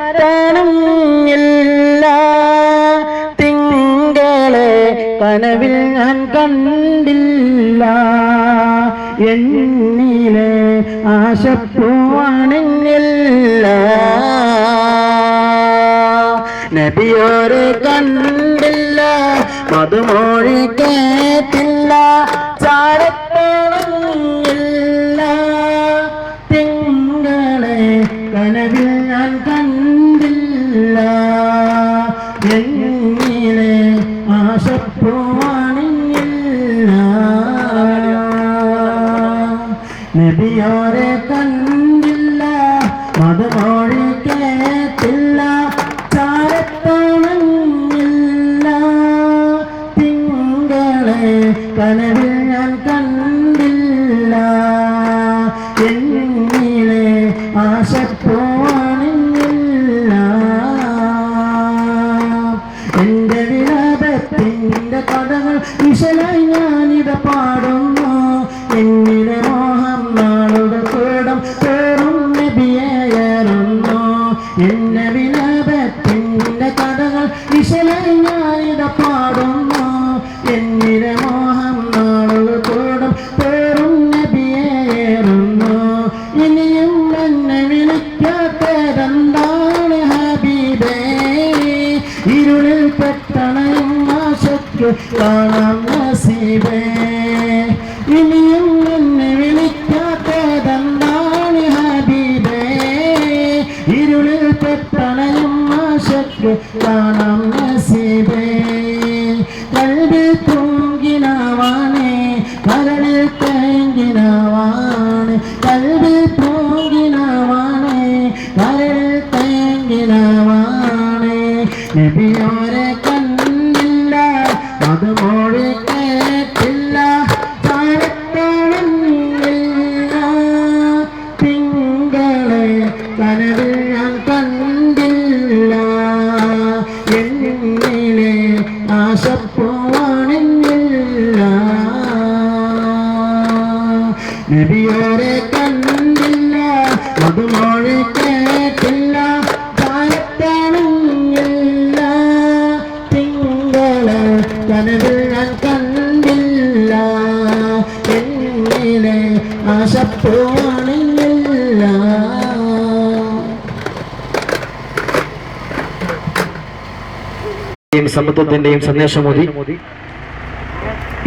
ചാരത്താനും ഇല്ല തിങ്കളെ കനവിൽ ഞാൻ കണ്ടില്ല എന്നിലെ ആശപ്പൂവാണെന്നില്ല നബിയോരെ കണ്ടില്ല മധുമൊഴി കേട്ടില്ല ചാരത്തോളമില്ല തിങ്കളെ കനവിൽ ഞാൻ കണ്ടില്ല എന്നിലെ ആശപ്പൂവാണെന്നില്ല നബിയോരെ കണ്ടില്ല മധുമൊഴി കേട്ടില്ല ചാരത്തോളമില്ല തിങ്കളെ കനവിൽ ഞാൻ കണ്ടില്ല എന്നിലെ ആശപ്പൂവാണെന്നില്ല എന്റെ വിലാപത്തിന്റെ കഥകൾ വിശലായി ഞാനിത് പാടുന്നു എന്നിലെ മോഹം നാളുടെ കൂടം പേറും നബിയേറുന്നു എന്റെ വിലാപത്തിന്റെ കഥകൾ വിശലായി ഞാനിത് പാടുന്നു എന്നിലെ മോഹം നാളുടെ കൂടം പേറും നബിയേറുന്നു ഇനിയും എന്നെ വിളിക്കാത്തതെന്താണ് ഹബീബേ ഇരുളിൽ പെട്ടണയും ആശയ്ക്ക് കാണാം നസീബേ ഇനിയും എന്നെ വിളിക്കാത്തതെന്താണ് ഹബീബേ ഇരുളിൽ പെട്ടണയും ആശയ്ക്ക് കാണാം നസീബേ കൽബിൽ തൂങ്ങിനാവാണേ കരളിൽ തേങ്ങിനാവാണ് കൽബിൽ തൂങ്ങിനാവാണേ കരളിൽ തേങ്ങിനാവാണ് നബിയോരെ കണ്ടില്ല മധുമൊഴി കേട്ടില്ല ചാരത്തോളമില്ല തിങ്കളെ കനവിൽ ഞാൻ കണ്ടില്ല എന്നിലെ ആശപ്പൂവാണെന്നില്ല നബിയോരെ കണ്ടില്ല മധുമൊഴി കേട്ടില്ല ചാരത്തോളമില്ല തിങ്കളെ കനവിൽ ഞാൻ കണ്ടില്ല എന്നിലെ ആശപ്പൂവാണെന്നില്ല സമത്വത്തിന്റെയും സന്ദേശമോദി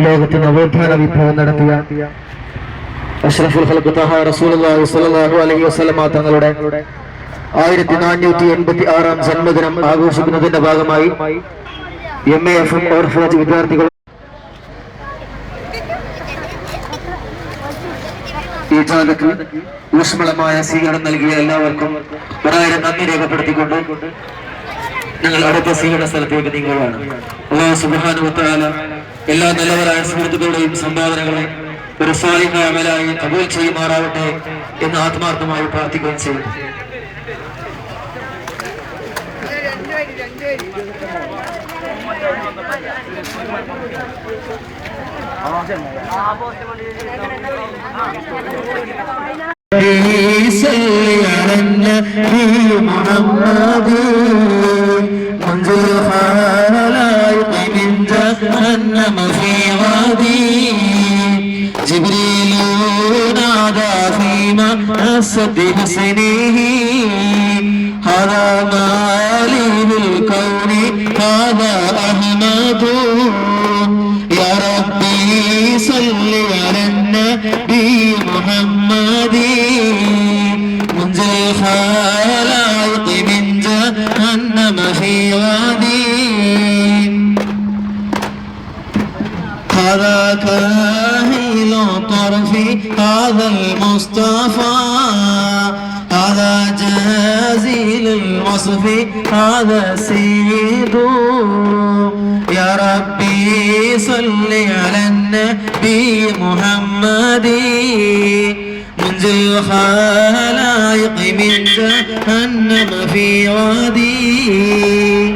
ലോകത്തിന് നവോത്ഥാന വിപ്ലവം നടത്തിയ അഷ്റഫുൽ ഖൽഖ് തഹാ റസൂലുള്ളാഹി സ്വല്ലല്ലാഹു അലൈഹി വസല്ലമ തങ്ങളുടെ 1486 ജന്മദിനം ആഘോഷിക്കുന്നതിന്റെ ഭാഗമായി MAFM ഓർഫനേജ് വിദ്യാർത്ഥികൾ ഈ ജാഥയ്ക്ക് ഊഷ്മളമായ സ്വീകരണം നൽകിയ എല്ലാവർക്കും ഒരായിരം നന്ദി രേഖപ്പെടുത്തിക്കൊണ്ട് ഞങ്ങൾ അടുത്ത സ്വീകരണ സ്ഥലത്തേക്ക് നീങ്ങുകയാണ്. അല്ലാഹു സുബ്ഹാനഹു വ തആല എല്ലാ നല്ലവരായ സുഹൃത്തുക്കളുടെയും സംഭാവനകളെ ഒരു സാലിഹായ അമലായി കബൂൽ ചെയ്യുമാറാവട്ടെ എന്ന് ആത്മാർത്ഥമായി പ്രാർത്ഥിക്കുകയും ചെയ്യും. جبريل نادى في مأسة حسنه هذا مالي بالكون هذا أحمد يا ربي صل على النبي محمد منزل الخلائق من جهنم في وادي هذا كاهل طرفي هذا المصطفى هذا جزيل الوصف هذا سيد يا ربي صل على النبي محمد منزل الخلائق من جهنم في وادي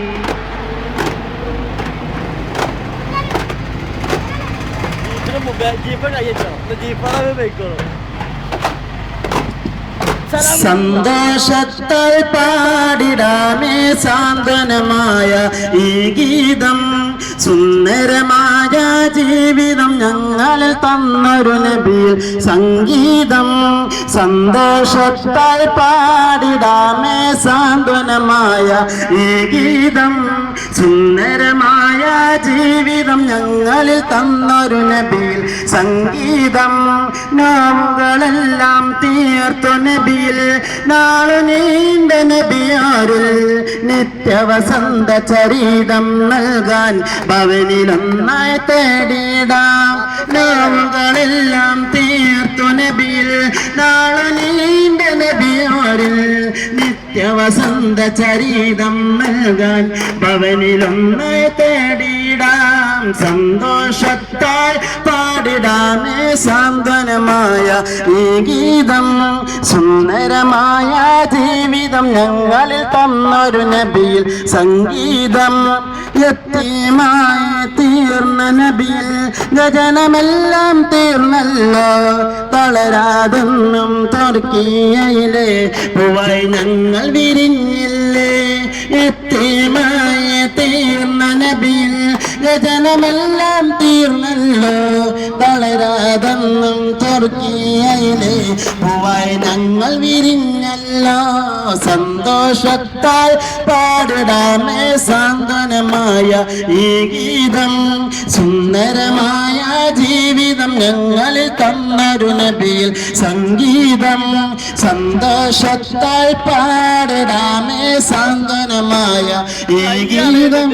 സന്തോഷത്താൽ പാടിടാം സാന്ത്വനമായ ഈ ഗീതം സുന്ദരമായ ജീവിതം ഞങ്ങളിൽ തന്നൊരു നബിയിൽ സംഗീതം സന്തോഷത്താൽ പാടിടാമേ സാന്ത്വനമായ ഈ ഗീതം സുന്ദരമായ ജീവിതം ഞങ്ങളിൽ തന്നൊരു നബിയിൽ സംഗീതം നോവുകളെല്ലാം തീർത്തു നബിയിൽ നാളെ നീണ്ട നബിയാരിൽ നിത്യവസന്ത ചരിതം നൽകാൻ ഭവനിലൊന്നായി തേടിടാം നോവുകളെല്ലാം തീർത്തു നബിയിൽ നാളെ നീണ്ട നബിയാരിൽ നിത്യവസന്ത ചരിതം നൽകാൻ ഭവനിലൊന്നായി തേടിടാം സന്തോഷത്താൽ പാടിടാമേ സാന്ത്വനമായ ഈ ഗീതം സുന്ദരമായ ജീവിതം ഞങ്ങളിൽ തന്നൊരു നബിയിൽ സംഗീതം യത്തീമായി തീർന്ന നബിയിൽ ഗജനമെല്ലാം തീർന്നല്ലോ തളരാതെന്നും തുർക്കിയയിലെ പൂവായി ഞങ്ങൾ വിരിഞ്ഞില്ലേ യത്തീമായി തീർന്ന നബിയിൽ ഗജനമെല്ലാം തീർന്നല്ലോ തളരാതെന്നും തുർക്കിയയിലെ പൂവായി ഞങ്ങൾ വിരിഞ്ഞല്ലോ സന്തോഷത്താൽ പാടിടാമേ സാന്ത്വനമായ ഈ ഗീതം സുന്ദരമായ ജീവിതം ഞങ്ങളിൽ തന്നൊരു നബിയിൽ സംഗീതം സന്തോഷത്താൽ പാടിടാമേ സാന്ത്വനമായ ഈ ഗീതം